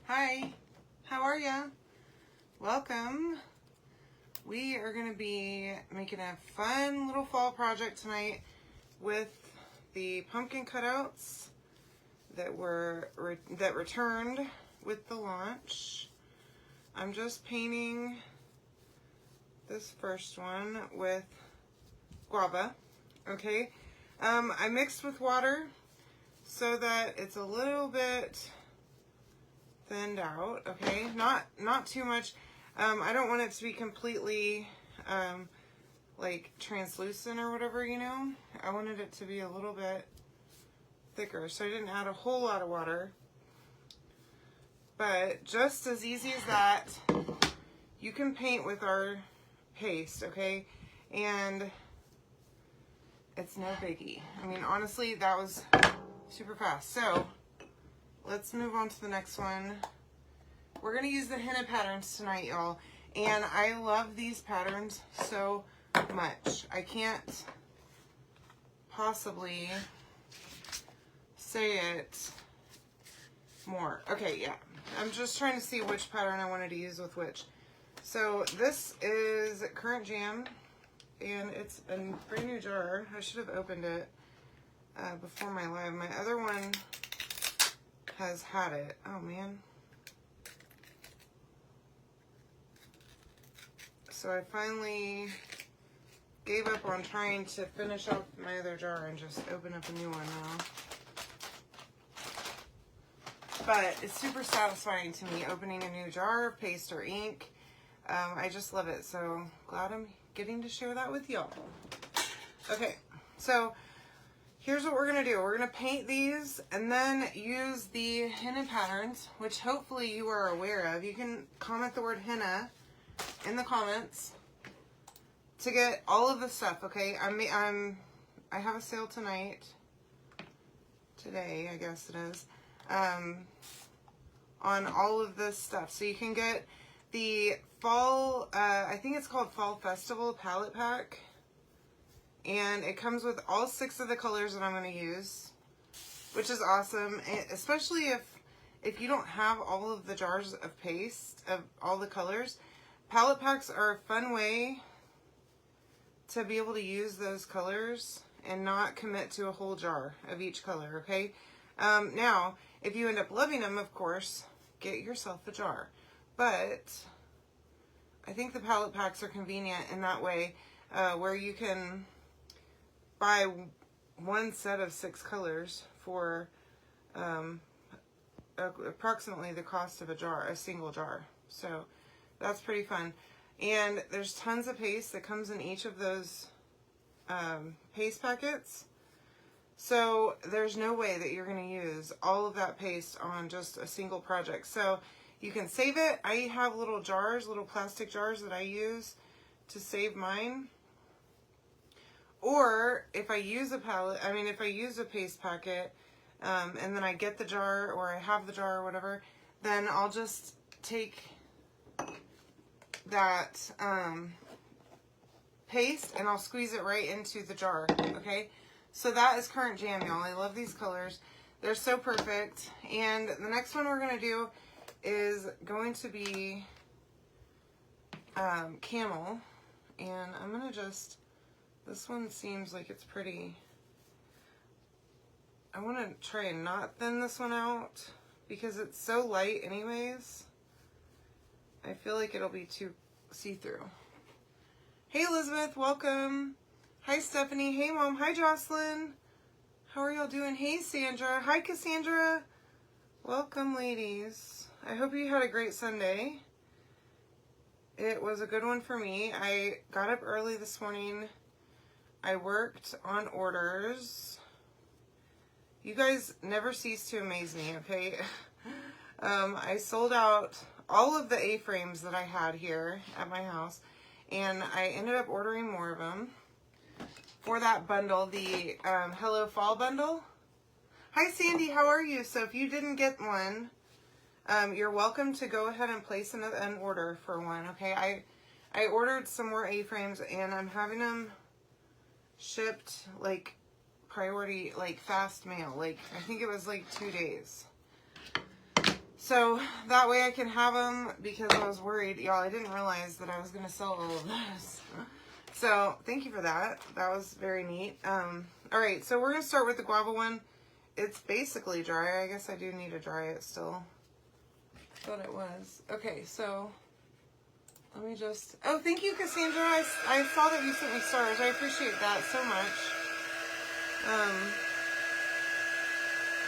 Hi, how are ya? Welcome. We are going to be making a fun little fall project tonight with the pumpkin cutouts that returned with the launch. I'm just painting this first one with guava. Okay, I mixed with water so that it's a little bit thinned out. Okay, not too much. I don't want it to be completely like translucent or whatever, you know. I wanted it to be a little bit thicker, so I didn't add a whole lot of water. But just as easy as that, you can paint with our paste, okay? And it's no biggie. I mean, honestly, that was super fast. So let's move on to the next one. We're gonna use the henna patterns tonight, y'all. And I love these patterns so much. I can't possibly say it more. Okay, yeah. I'm just trying to see which pattern I wanted to use with which. So this is Current Jam, and it's a brand new jar. I should have opened it before my live. My other one has had it. Oh man. So I finally gave up on trying to finish up my other jar and just open up a new one now. But it's super satisfying to me opening a new jar of paste or ink. I just love it. So glad I'm getting to share that with y'all. Okay, so here's what we're gonna do. We're gonna paint these and then use the henna patterns, which hopefully you are aware of. You can comment the word henna in the comments to get all of the stuff, okay? I have a sale today, I guess it is, on all of this stuff. So you can get the fall, I think it's called Fall Festival palette pack. And it comes with all 6 of the colors that I'm going to use, which is awesome, especially if you don't have all of the jars of paste of all the colors. Palette packs are a fun way to be able to use those colors and not commit to a whole jar of each color, okay? Now, if you end up loving them, of course, get yourself a jar. But I think the palette packs are convenient in that way, where you can buy one set of 6 colors for approximately the cost of a single jar. So that's pretty fun. And there's tons of paste that comes in each of those paste packets. So there's no way that you're going to use all of that paste on just a single project. So you can save it. I have little jars, little plastic jars that I use to save mine. Or if I use if I use a paste packet and then I get the jar or I have the jar or whatever, then I'll just take that paste and I'll squeeze it right into the jar, okay? So that is Current Jam, y'all. I love these colors. They're so perfect. And the next one we're going to do is going to be Camel. And I'm going to just... This one seems like it's pretty... I want to try and not thin this one out because it's so light anyways. I feel like it'll be too see-through. Hey Elizabeth, welcome. Hi Stephanie. Hey Mom. Hi Jocelyn. How are y'all doing? Hey Sandra. Hi Cassandra. Welcome ladies. I hope you had a great Sunday. It was a good one for me. I got up early this morning. I worked on orders. You guys never cease to amaze me, okay? I sold out all of the A-frames that I had here at my house, and I ended up ordering more of them for that bundle, the Hello Fall bundle. Hi Sandy, how are you? So if you didn't get one, you're welcome to go ahead and place an order for one, okay? I ordered some more A-frames, and I'm having them shipped like priority, like fast mail. Like I think it was like 2 days. So that way I can have them, because I was worried. Y'all, I didn't realize that I was going to sell all of this. So thank you for that. That was very neat. All right, so we're going to start with the guava one. It's basically dry. I guess I do need to dry it still. Thought it was. Okay, so let me just... Oh, thank you, Cassandra. I saw that you sent me stars. I appreciate that so much.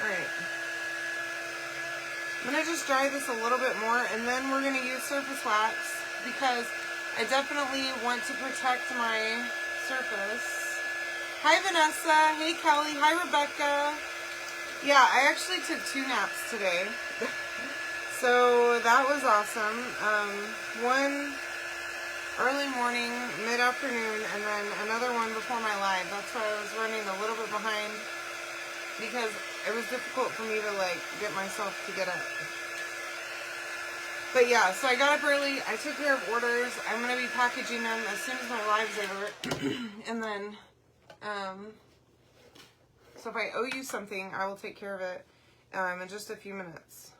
All right. I'm going to just dry this a little bit more, and then we're going to use surface wax, because I definitely want to protect my surface. Hi, Vanessa. Hey, Kelly. Hi, Rebecca. Yeah, I actually took 2 naps today. So that was awesome. One early morning, mid-afternoon, and then another one before my live. That's why I was running a little bit behind, because it was difficult for me to like get myself to get up. But yeah, so I got up early. I took care of orders. I'm going to be packaging them as soon as my live's over. And then, so if I owe you something, I will take care of it in just a few minutes.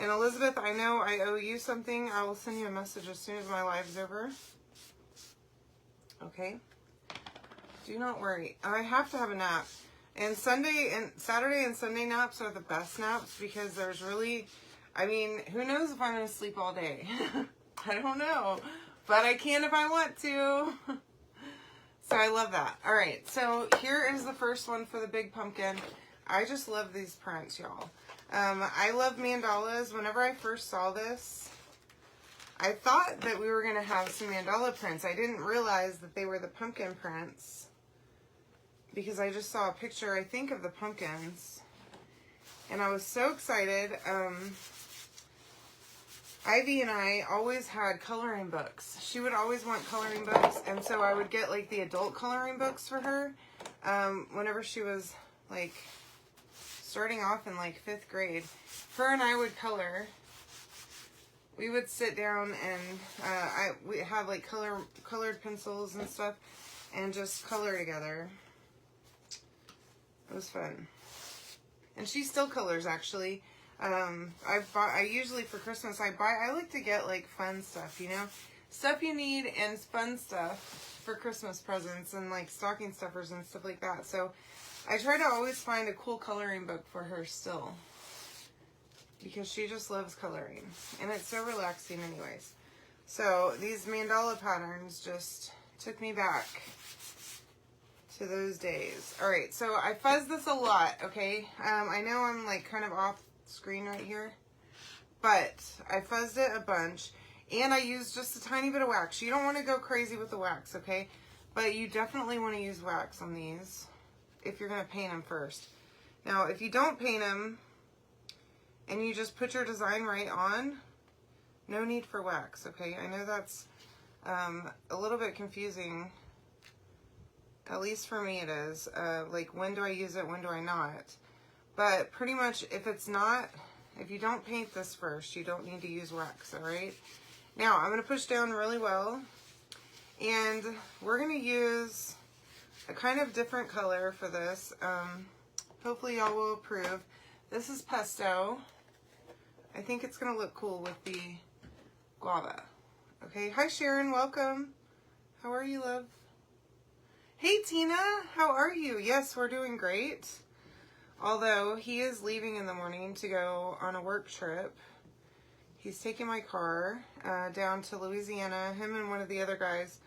And Elizabeth, I know I owe you something. I will send you a message as soon as my live's over. Okay? Do not worry. I have to have a nap. And Saturday and Sunday naps are the best naps, because there's really... I mean, who knows if I'm going to sleep all day? I don't know. But I can if I want to. So I love that. All right. So here is the first one for the big pumpkin. I just love these prints, y'all. I love mandalas. Whenever I first saw this, I thought that we were going to have some mandala prints. I didn't realize that they were the pumpkin prints, because I just saw a picture, I think, of the pumpkins. And I was so excited. Ivy and I always had coloring books. She would always want coloring books, and so I would get like the adult coloring books for her whenever she was like starting off in like 5th grade. Her and I would color. We would sit down and we have like colored pencils and stuff, and just color together. It was fun. And she still colors, actually. I usually for Christmas I like to get like fun stuff, you know, stuff you need and fun stuff for Christmas presents, and like stocking stuffers and stuff like that. So I try to always find a cool coloring book for her still, because she just loves coloring, and it's so relaxing anyways. So these mandala patterns just took me back to those days. All right, so I fuzz this a lot, okay? I know I'm like kind of off screen right here, but I fuzzed it a bunch, and I used just a tiny bit of wax. You don't want to go crazy with the wax, okay? But you definitely want to use wax on these if you're going to paint them first. Now, if you don't paint them and you just put your design right on, no need for wax, okay? I know that's a little bit confusing. At least for me it is. Like, when do I use it, when do I not? But pretty much, if you don't paint this first, you don't need to use wax, all right? Now, I'm going to push down really well, and we're going to use a kind of different color for this. Hopefully y'all will approve. This is pesto. I think it's going to look cool with the guava. Okay, hi Sharon, welcome. How are you, love? Hey Tina, how are you? Yes, we're doing great. Although he is leaving in the morning to go on a work trip. He's taking my car down to Louisiana. Him and one of the other guys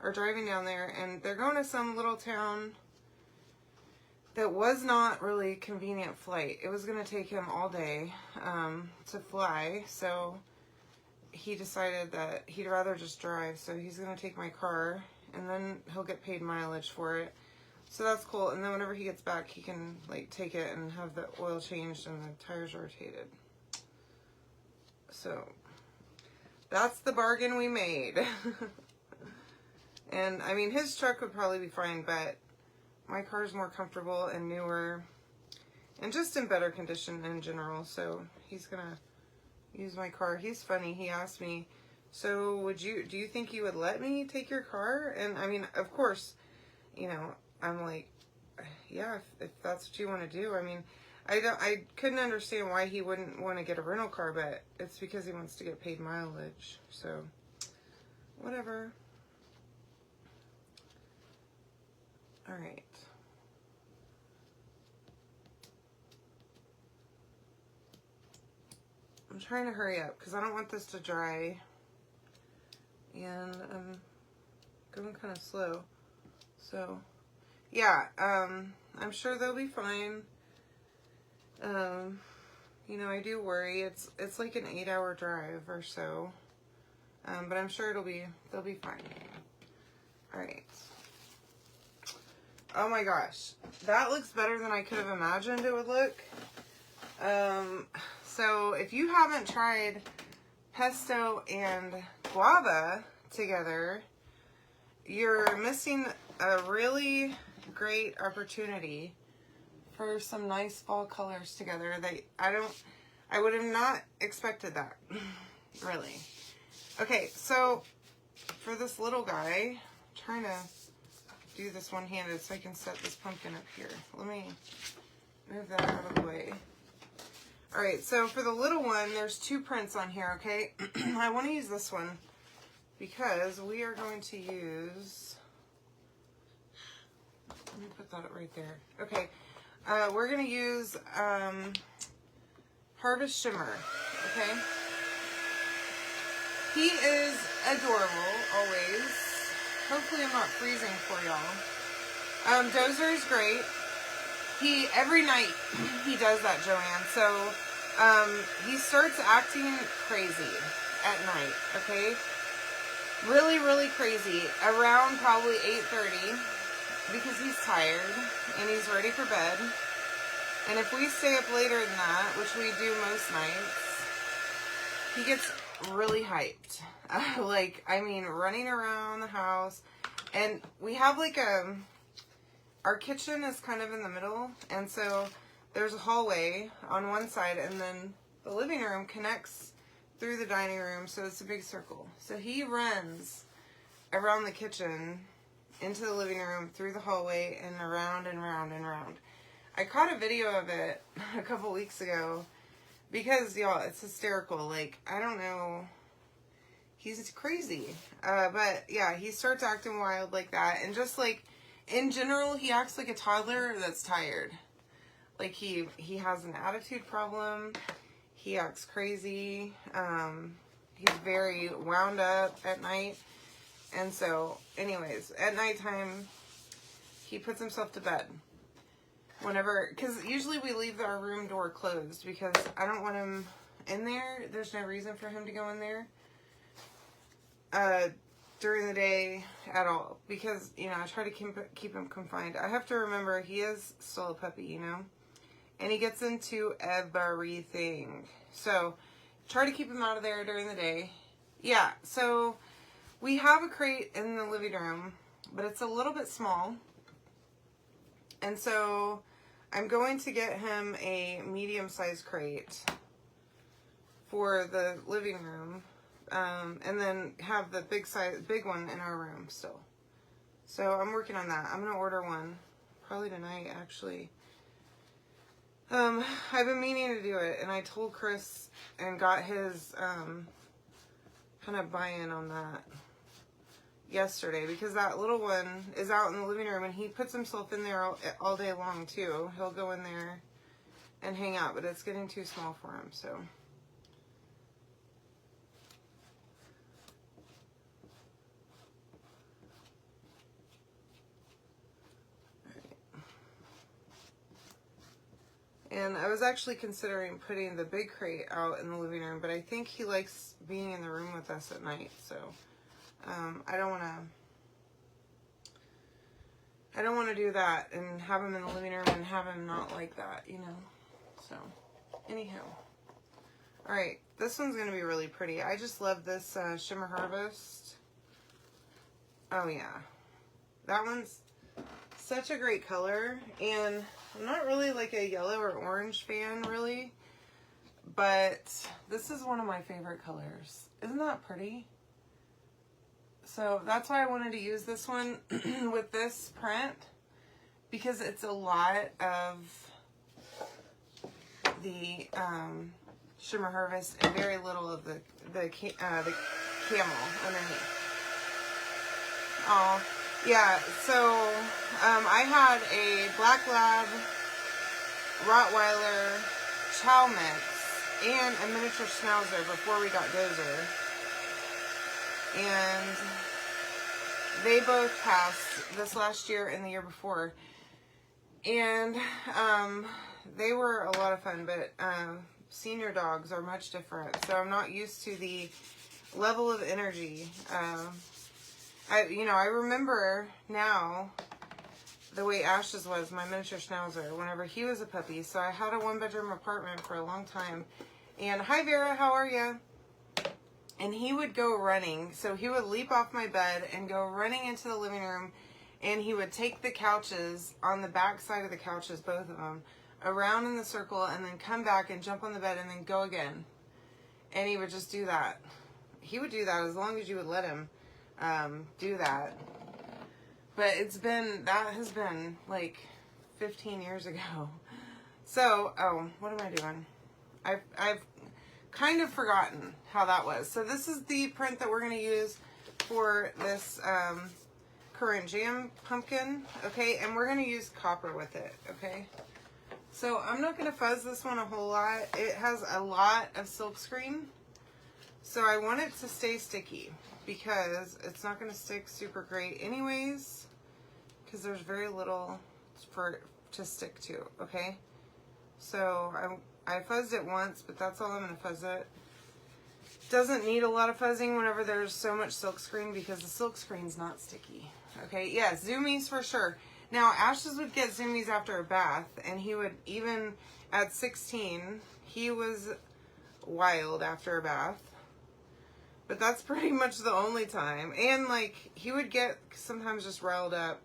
are driving down there, and they're going to some little town that was not really a convenient flight. It was going to take him all day to fly, so he decided that he'd rather just drive. So he's going to take my car, and then he'll get paid mileage for it. So that's cool. And then whenever he gets back, he can like take it and have the oil changed and the tires rotated. So that's the bargain we made. And I mean, his truck would probably be fine, but my car's more comfortable and newer and just in better condition in general. So he's gonna use my car. He's funny. He asked me, so do you think you would let me take your car? And I mean, of course, you know, I'm like, yeah, if that's what you want to do. I mean, I couldn't understand why he wouldn't want to get a rental car, but it's because he wants to get paid mileage. So, whatever. All right. I'm trying to hurry up because I don't want this to dry. And I'm going kind of slow. So, yeah, I'm sure they'll be fine. You know, I do worry. It's like an 8-hour drive or so. But I'm sure they'll be fine. All right. Oh my gosh. That looks better than I could have imagined it would look. So if you haven't tried pesto and guava together, you're missing a really great opportunity for some nice fall colors together. I would have not expected that, really. Okay, so for this little guy, I'm trying to do this one-handed so I can set this pumpkin up here. Let me move that out of the way. All right, so for the little one, there's 2 prints on here, okay? I want to use this one because we are going to use, let me put that right there. Okay, we're going to use Harvest Shimmer, okay? He is adorable, always. Hopefully I'm not freezing for y'all. Dozer is great. Every night he does that, Joanne. So, he starts acting crazy at night, okay? Really, really crazy. Around probably 8:30 because he's tired and he's ready for bed. And if we stay up later than that, which we do most nights, he gets really hyped. Like, I mean, running around the house. And we have like our kitchen is kind of in the middle, and so there's a hallway on one side, and then the living room connects through the dining room, so it's a big circle. So he runs around the kitchen, into the living room, through the hallway, and around and around and around. I caught a video of it a couple weeks ago, because, y'all, it's hysterical. Like, I don't know. He's crazy. But, yeah, he starts acting wild like that, and just, like, in general, he acts like a toddler that's tired. Like, he has an attitude problem. He acts crazy. He's very wound up at night. And so, anyways, at nighttime, he puts himself to bed. Whenever, because usually we leave our room door closed because I don't want him in there. There's no reason for him to go in there during the day at all, because, you know, I try to keep him confined. I have to remember he is still a puppy, you know, and he gets into everything. So try to keep him out of there during the day. Yeah, so we have a crate in the living room, but it's a little bit small. And so I'm going to get him a medium-sized crate for the living room, and then have the big one in our room still. So I'm working on that. I'm going to order one probably tonight, actually. I've been meaning to do it, and I told Chris and got his kind of buy-in on that yesterday, because that little one is out in the living room and he puts himself in there all day long too. He'll go in there and hang out, but it's getting too small for him, so. And I was actually considering putting the big crate out in the living room, but I think he likes being in the room with us at night, so I don't want to do that and have him in the living room and have him not like that, you know. So, anyhow. All right, this one's going to be really pretty. I just love this Shimmer Harvest. Oh, yeah. That one's such a great color, and I'm not really like a yellow or orange fan, really, but this is one of my favorite colors. Isn't that pretty? So that's why I wanted to use this one with this print, because it's a lot of the Shimmer Harvest and very little of the camel underneath. Oh, yeah. So I had a Black Lab, Rottweiler, Chow mix, and a miniature Schnauzer before we got Dozer. And they both passed this last year and the year before. And they were a lot of fun, but senior dogs are much different. So I'm not used to the level of energy. I remember now the way Ash's was, my miniature Schnauzer, whenever he was a puppy. So I had a 1-bedroom apartment for a long time. And hi Vera, how are you? And he would go running. So he would leap off my bed and go running into the living room. And he would take the couches, on the back side of the couches, both of them, around in the circle, and then come back and jump on the bed and then go again. And he would just do that. He would do that as long as you would let him do that. But that has been like 15 years ago. So, what am I doing? I've kind of forgotten how that was. So this is the print that we're going to use for this current jam pumpkin, okay? And we're going to use copper with it, okay? So I'm not going to fuzz this one a whole lot. It has a lot of silk screen. So I want it to stay sticky because it's not going to stick super great anyways, because there's very little to stick to, okay? So I fuzzed it once, but that's all I'm going to fuzz it. Doesn't need a lot of fuzzing whenever there's so much silk screen because the silk screen's not sticky. Okay, yeah, zoomies for sure. Now, Ashes would get zoomies after a bath, and he would, even at 16, he was wild after a bath. But that's pretty much the only time. And, like, he would get sometimes just riled up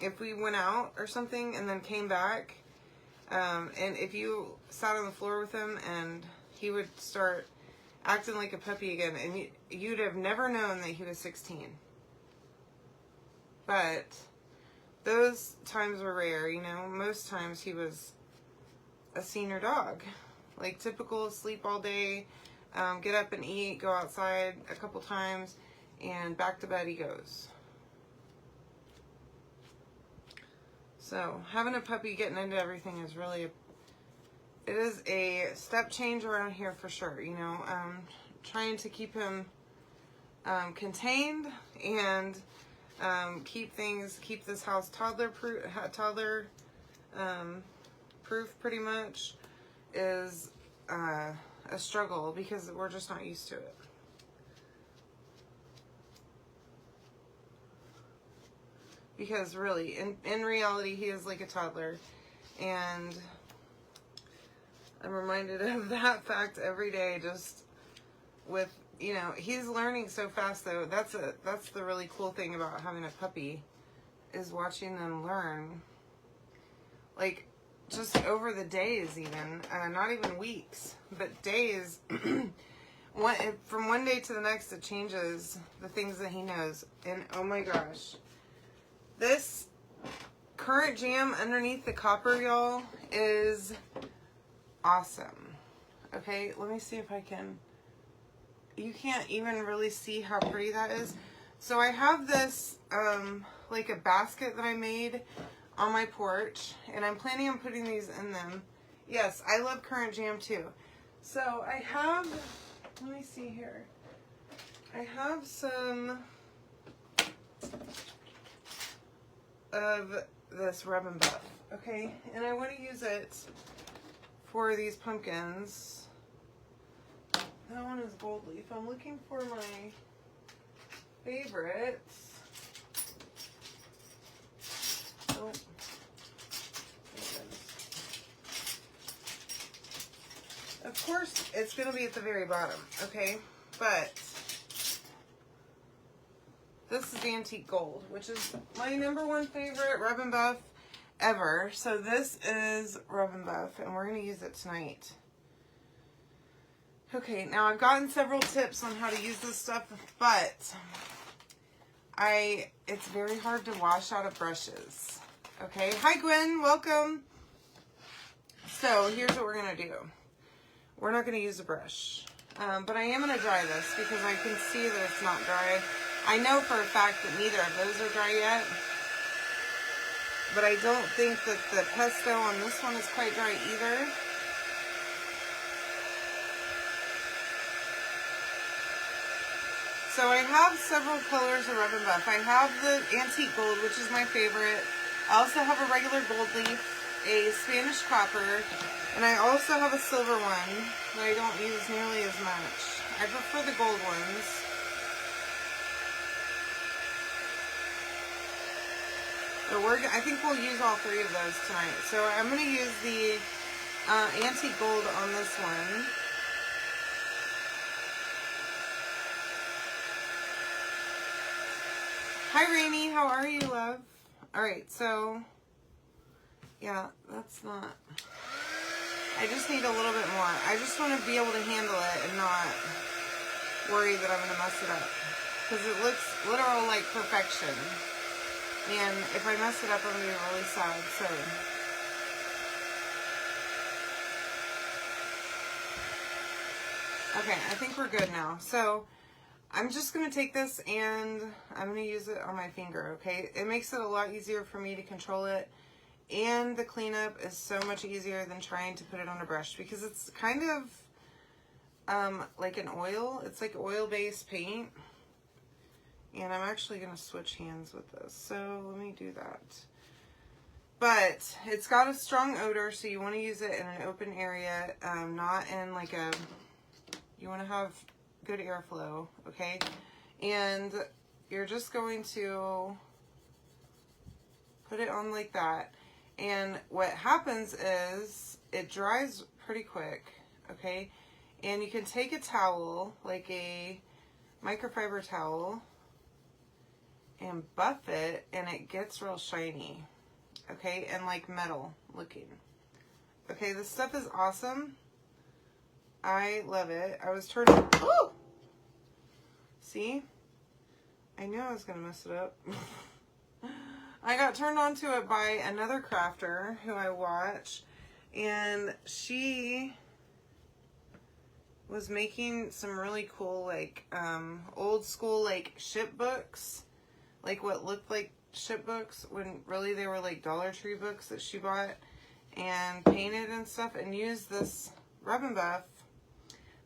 if we went out or something and then came back. And if you sat on the floor with him and he would start acting like a puppy again, and you'd have never known that he was 16. But those times were rare, you know. Most times he was a senior dog. Like typical, sleep all day, get up and eat, go outside a couple times, and back to bed he goes. So having a puppy getting into everything is really, it is a step change around here for sure, you know. Trying to keep him contained and keep this house toddler proof pretty much is a struggle because we're just not used to it. Because really, in reality, he is like a toddler, and I'm reminded of that fact every day, just with, you know, he's learning so fast though. That's the really cool thing about having a puppy, is watching them learn, like just over the days, even not even weeks, but days. From one day to the next, it changes the things that he knows. And oh my gosh, this current jam underneath the copper, y'all, is awesome. Okay, let me see if I can. You can't even really see how pretty that is. So I have this like a basket that I made on my porch, and I'm planning on putting these in them. Yes, I love current jam too. So I have, let me see here. I have some of this Rub and Buff, okay? And I want to use it for these pumpkins. That one is gold leaf. I'm looking for my favorites. Oh. Of course, it's going to be at the very bottom, okay? But this is Antique Gold, which is my #1 favorite Rub and Buff ever. So this is Rub and Buff, and we're going to use it tonight. Okay, now I've gotten several tips on how to use this stuff, but it's very hard to wash out of brushes. Okay, hi Gwen, welcome. So here's what we're gonna do. We're not gonna use a brush, but I am gonna dry this because I can see that it's not dry. I know for a fact that neither of those are dry yet, but I don't think that the pesto on this one is quite dry either. So I have several colors of Rub and Buff. I have the Antique Gold, which is my favorite. I also have a regular gold leaf, a Spanish copper, and I also have a silver one that I don't use nearly as much. I prefer the gold ones. But I think we'll use all three of those tonight. So I'm going to use the Antique Gold on this one. Hi, Rainy. How are you, love? All right, so, yeah, that's not... I just need a little bit more. I just want to be able to handle it and not worry that I'm going to mess it up. Because it looks literal like perfection. And if I mess it up, I'm going to be really sad. So, okay, I think we're good now. So, I'm just going to take this and I'm going to use it on my finger, okay? It makes it a lot easier for me to control it. And the cleanup is so much easier than trying to put it on a brush because it's kind of like an oil. It's like oil-based paint. And I'm actually going to switch hands with this. So let me do that. But it's got a strong odor, so you want to use it in an open area, not in like a... You want to have good airflow, okay? And you're just going to put it on like that. And what happens is it dries pretty quick, okay? And you can take a towel, like a microfiber towel, and buff it, and it gets real shiny, okay? And like metal looking. Okay, this stuff is awesome. I love it. I was turning... Oh! See? I knew I was going to mess it up. I got turned on to it by another crafter who I watch, and she was making some really cool, like, old school, like, shipbooks, like what looked like shipbooks when really they were like Dollar Tree books that she bought and painted and stuff, and used this Rub and Buff.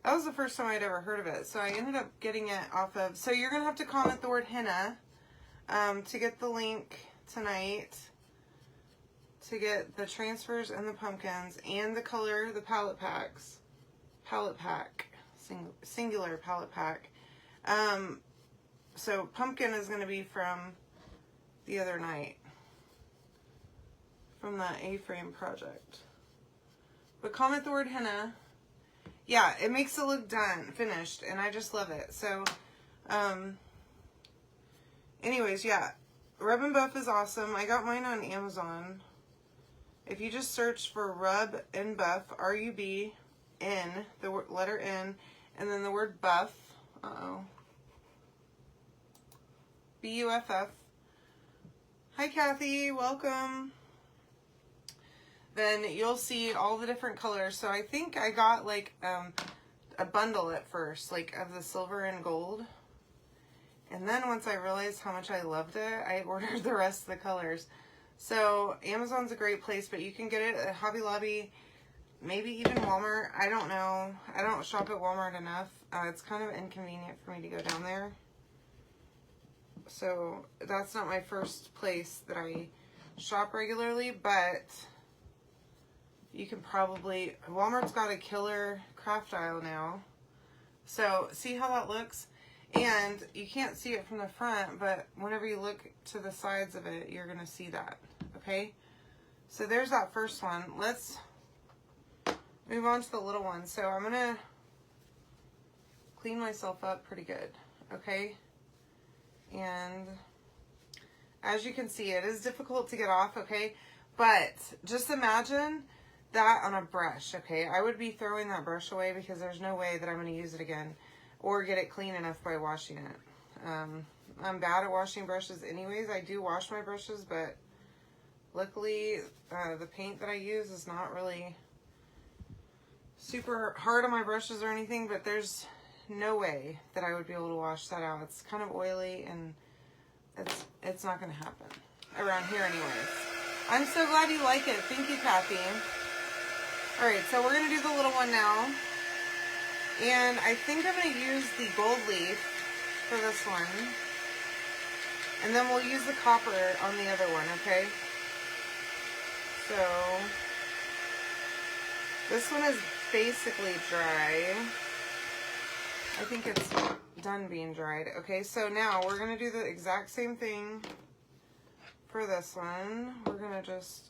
That was the first time I'd ever heard of it. So I ended up getting it off of... So you're going to have to comment the word henna to get the link tonight, to get the transfers and the pumpkins and the color, the palette packs. Palette pack. Singular palette pack. So pumpkin is going to be from the other night. From the A-frame project. But comment the word henna. Yeah, it makes it look done, finished, and I just love it. So, anyways, yeah, Rub and Buff is awesome. I got mine on Amazon. If you just search for Rub and Buff, R-U-B-N, the letter N, and then the word buff, B-U-F-F. Hi, Kathy, welcome. Then you'll see all the different colors. So I think I got like a bundle at first, like of the silver and gold. And then once I realized how much I loved it, I ordered the rest of the colors. So Amazon's a great place, but you can get it at Hobby Lobby, maybe even Walmart. I don't know. I don't shop at Walmart enough. It's kind of inconvenient for me to go down there. So that's not my first place that I shop regularly, but... You can probably... Walmart's got a killer craft aisle now. So, see how that looks? And you can't see it from the front, but whenever you look to the sides of it, you're going to see that. Okay? So, there's that first one. Let's move on to the little one. So, I'm going to clean myself up pretty good. Okay? And as you can see, it is difficult to get off. Okay? But just imagine... that on a brush, okay? I would be throwing that brush away because there's no way that I'm going to use it again or get it clean enough by washing it. I'm bad at washing brushes anyways. I do wash my brushes, but luckily the paint that I use is not really super hard on my brushes or anything, but there's no way that I would be able to wash that out. It's kind of oily, and it's not going to happen around here anyways. I'm so glad you like it. Thank you, Kathy. All right, so we're going to do the little one now. And I think I'm going to use the gold leaf for this one. And then we'll use the copper on the other one, okay? So, this one is basically dry. I think it's done being dried. Okay, so now we're going to do the exact same thing for this one. We're going to just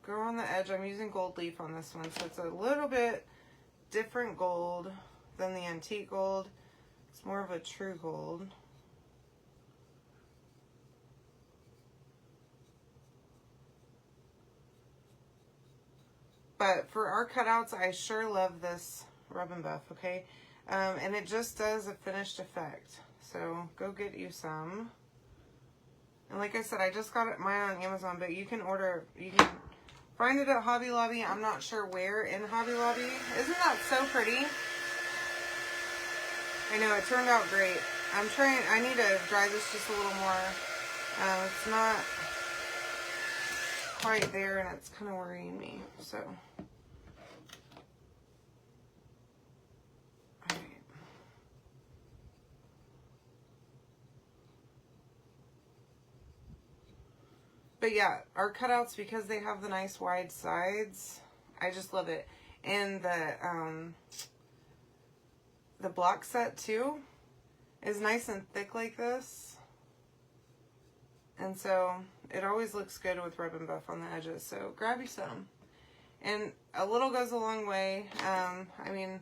go on the edge. I'm using gold leaf on this one, so it's a little bit different gold than the antique gold. It's more of a true gold. But for our cutouts, I sure love this Rub and Buff, okay? And it just does a finished effect. So go get you some. And like I said, I just got mine on Amazon, but you can order, you can find it at Hobby Lobby. I'm not sure where in Hobby Lobby. Isn't that so pretty? I know, it turned out great. I'm trying, I need to dry this just a little more. It's not quite there, and it's kind of worrying me, so. But yeah, our cutouts, because they have the nice wide sides, I just love it. And the block set too is nice and thick like this. And so it always looks good with Rub and Buff on the edges. So grab you some. And a little goes a long way. I mean,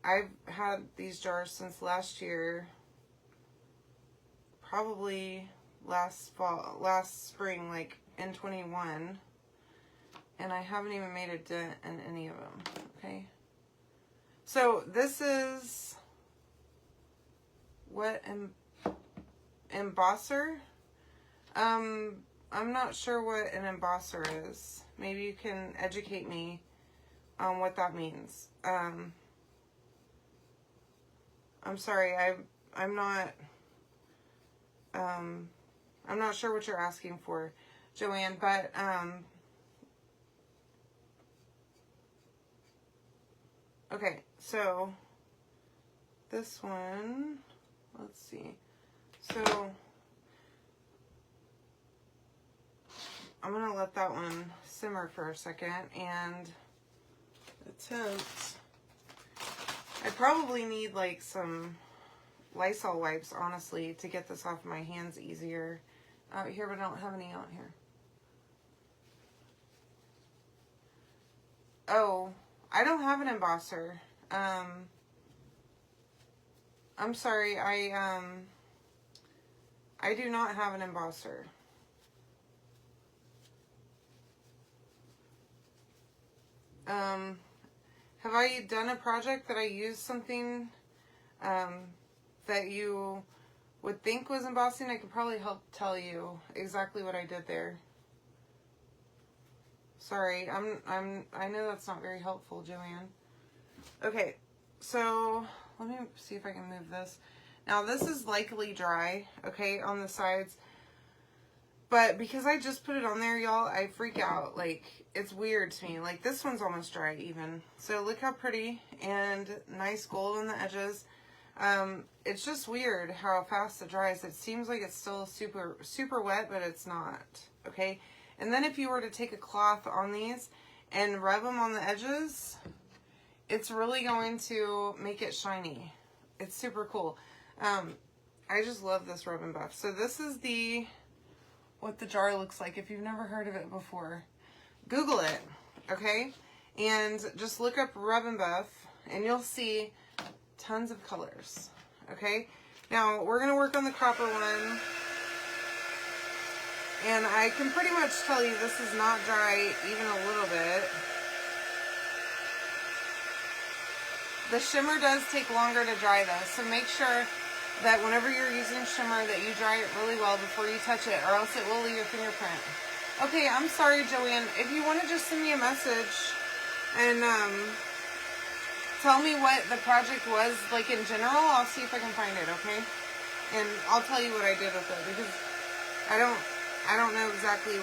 I've had these jars since last year. Probably last spring, like in 21, and I haven't even made a dent in any of them. Okay, so this is what embosser. I'm not sure what an embosser is. Maybe you can educate me on what that means. I'm sorry, I'm not sure what you're asking for, Joanne, but okay, so this one, let's see. So I'm gonna let that one simmer for a second and attempt. I probably need like some Lysol wipes, honestly, to get this off my hands easier. Out here, but I don't have any out here. Oh, I don't have an embosser. I'm sorry, I do not have an embosser. Have I done a project that I used something, that you would think was embossing? I could probably help tell you exactly what I did there. Sorry, I know that's not very helpful, Joanne. Okay, so let me see if I can move this. Now this is likely dry, okay, on the sides. But because I just put it on there, y'all, I freak out. Like, it's weird to me. Like, this one's almost dry even. So look how pretty and nice gold on the edges. It's just weird how fast it dries. It seems like it's still super, super wet, but it's not, okay? And then if you were to take a cloth on these and rub them on the edges, it's really going to make it shiny. It's super cool. I just love this Rub and Buff. So this is what the jar looks like. If you've never heard of it before, Google it, okay? And just look up Rub and Buff, and you'll see tons of colors, okay? Now, we're going to work on the copper one. And I can pretty much tell you this is not dry even a little bit. The shimmer does take longer to dry though, so make sure that whenever you're using shimmer that you dry it really well before you touch it, or else it will leave your fingerprint. Okay, I'm sorry, Joanne. If you want to just send me a message and tell me what the project was like in general. I'll see if I can find it, okay? And I'll tell you what I did with it, because I don't know exactly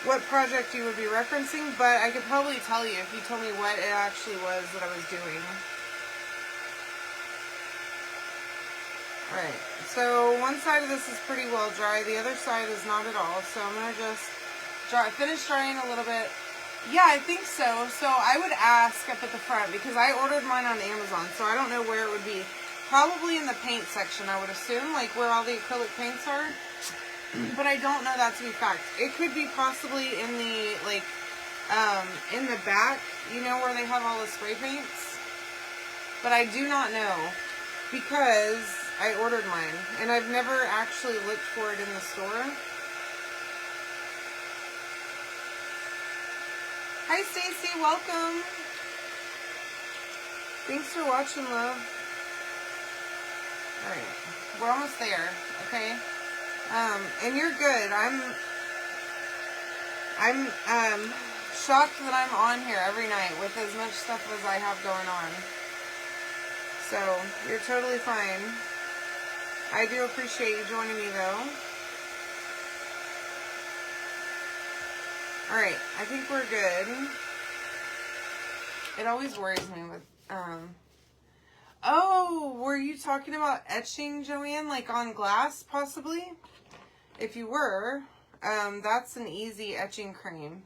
what project you would be referencing, but I could probably tell you if you told me what it actually was that I was doing. Alright, so one side of this is pretty well dry, the other side is not at all, so I'm going to just finish drying a little bit. Yeah, I think so. So I would ask up at the front, because I ordered mine on Amazon, so I don't know where it would be. Probably in the paint section, I would assume, like where all the acrylic paints are. But I don't know that to be fact. It could be possibly in the, like, in the back, you know, where they have all the spray paints. But I do not know, because I ordered mine, and I've never actually looked for it in the store. Hi, Stacy. Welcome. Thanks for watching, love. All right. We're almost there, okay? And you're good. I'm shocked that I'm on here every night with as much stuff as I have going on. So, you're totally fine. I do appreciate you joining me, though. Alright, I think we're good. It always worries me with, oh, were you talking about etching, Joanne? Like on glass, possibly? If you were, that's an easy etching cream.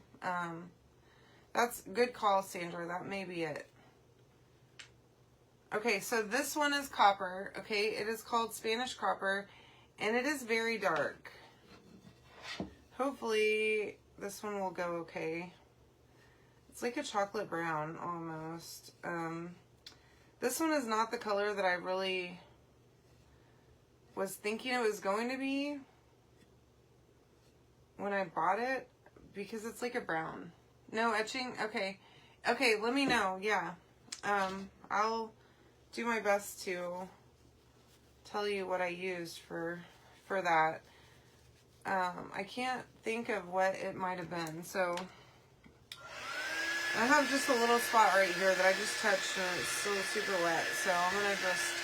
That's good call, Sandra. That may be it. Okay, so this one is copper. Okay, it is called Spanish copper, and it is very dark. Hopefully this one will go okay. It's like a chocolate brown almost. This one is not the color that I really was thinking it was going to be when I bought it, because it's like a brown. No etching? Okay. Okay, let me know. Yeah. I'll do my best to tell you what I used for that. I can't think of what it might have been, so I have just a little spot right here that I just touched and it's still super wet, so I'm going to just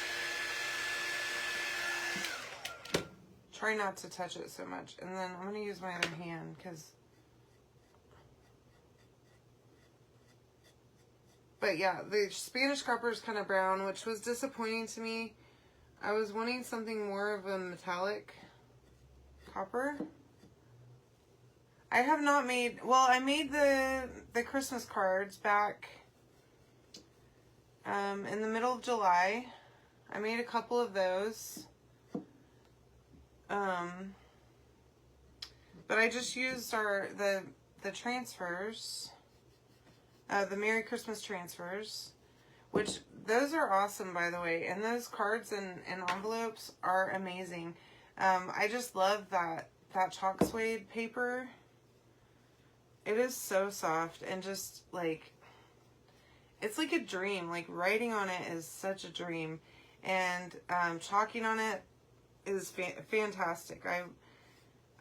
try not to touch it so much. And then I'm going to use my other hand, because, but yeah, the Spanish copper is kind of brown, which was disappointing to me. I was wanting something more of a metallic copper. I have not made, well, I made the Christmas cards back in the middle of July. I made a couple of those. But I just used the transfers, the Merry Christmas transfers, which those are awesome, by the way. And those cards and envelopes are amazing. I just love that chalk suede paper. It is so soft and just like, it's like a dream. Like writing on it is such a dream, and chalking on it is fantastic.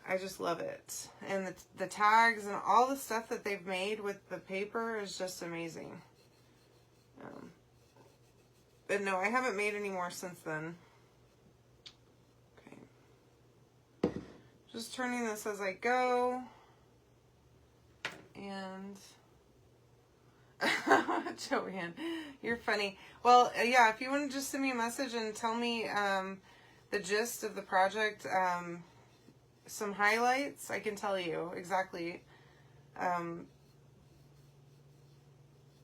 I just love it, and the tags and all the stuff that they've made with the paper is just amazing. But no, I haven't made any more since then. Okay, just turning this as I go. And Joanne, you're funny. Well, yeah, if you want to just send me a message and tell me the gist of the project, some highlights, I can tell you exactly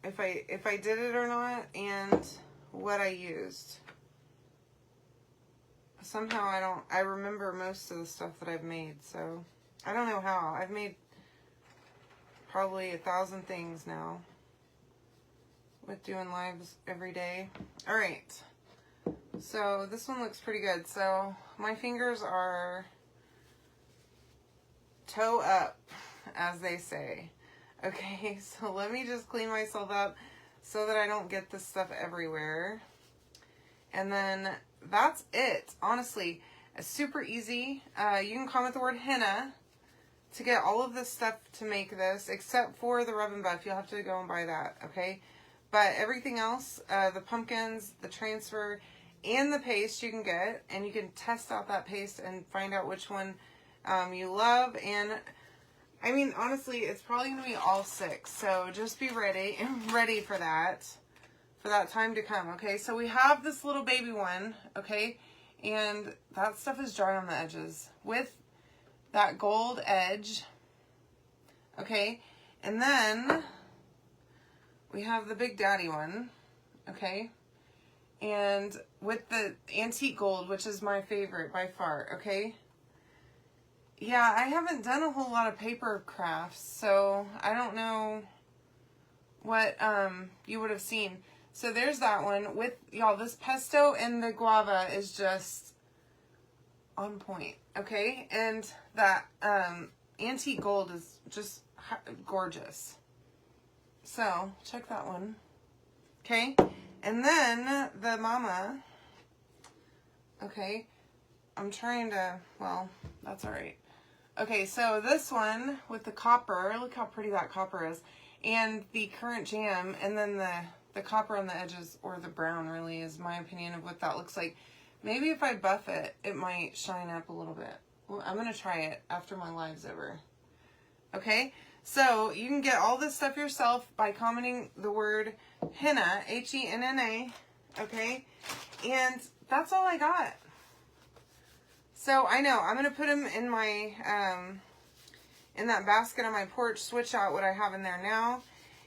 if I did it or not, and what I used. Somehow I remember most of the stuff that I've made, so I don't know how. I've made probably 1,000 things now with doing lives every day. All right, so this one looks pretty good. So my fingers are toe up, as they say. Okay, so let me just clean myself up so that I don't get this stuff everywhere. And then that's it. Honestly, it's super easy. You can comment the word henna to get all of this stuff to make this, except for the rub and buff. You'll have to go and buy that, okay? But everything else, the pumpkins, the transfer, and the paste you can get, and you can test out that paste and find out which one you love. And I mean, honestly, it's probably going to be all 6, so just be ready for that time to come, okay? So we have this little baby one, okay? And that stuff is dry on the edges with that gold edge, okay? And then we have the Big Daddy one, okay? And with the antique gold, which is my favorite by far, okay? Yeah, I haven't done a whole lot of paper crafts, so I don't know what you would have seen. So there's that one with, y'all, this pesto and the guava is just on point, okay? And that antique gold is just gorgeous. So check that one, okay? And then the mama, okay? I'm trying to, well, that's all right. Okay, so this one with the copper, look how pretty that copper is, and the currant jam, and then the copper on the edges, or the brown really is my opinion of what that looks like. Maybe if I buff it, it might shine up a little bit. Well, I'm going to try it after my live's over. Okay, so you can get all this stuff yourself by commenting the word henna, Henna, okay? And that's all I got. So I know, I'm going to put them in my, in that basket on my porch, switch out what I have in there now.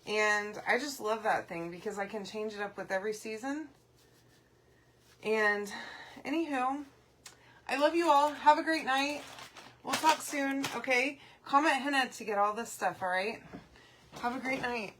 And I just love that thing because I can change it up with every season. And anywho, I love you all. Have a great night. We'll talk soon, okay? Comment henna to get all this stuff, all right? Have a great night.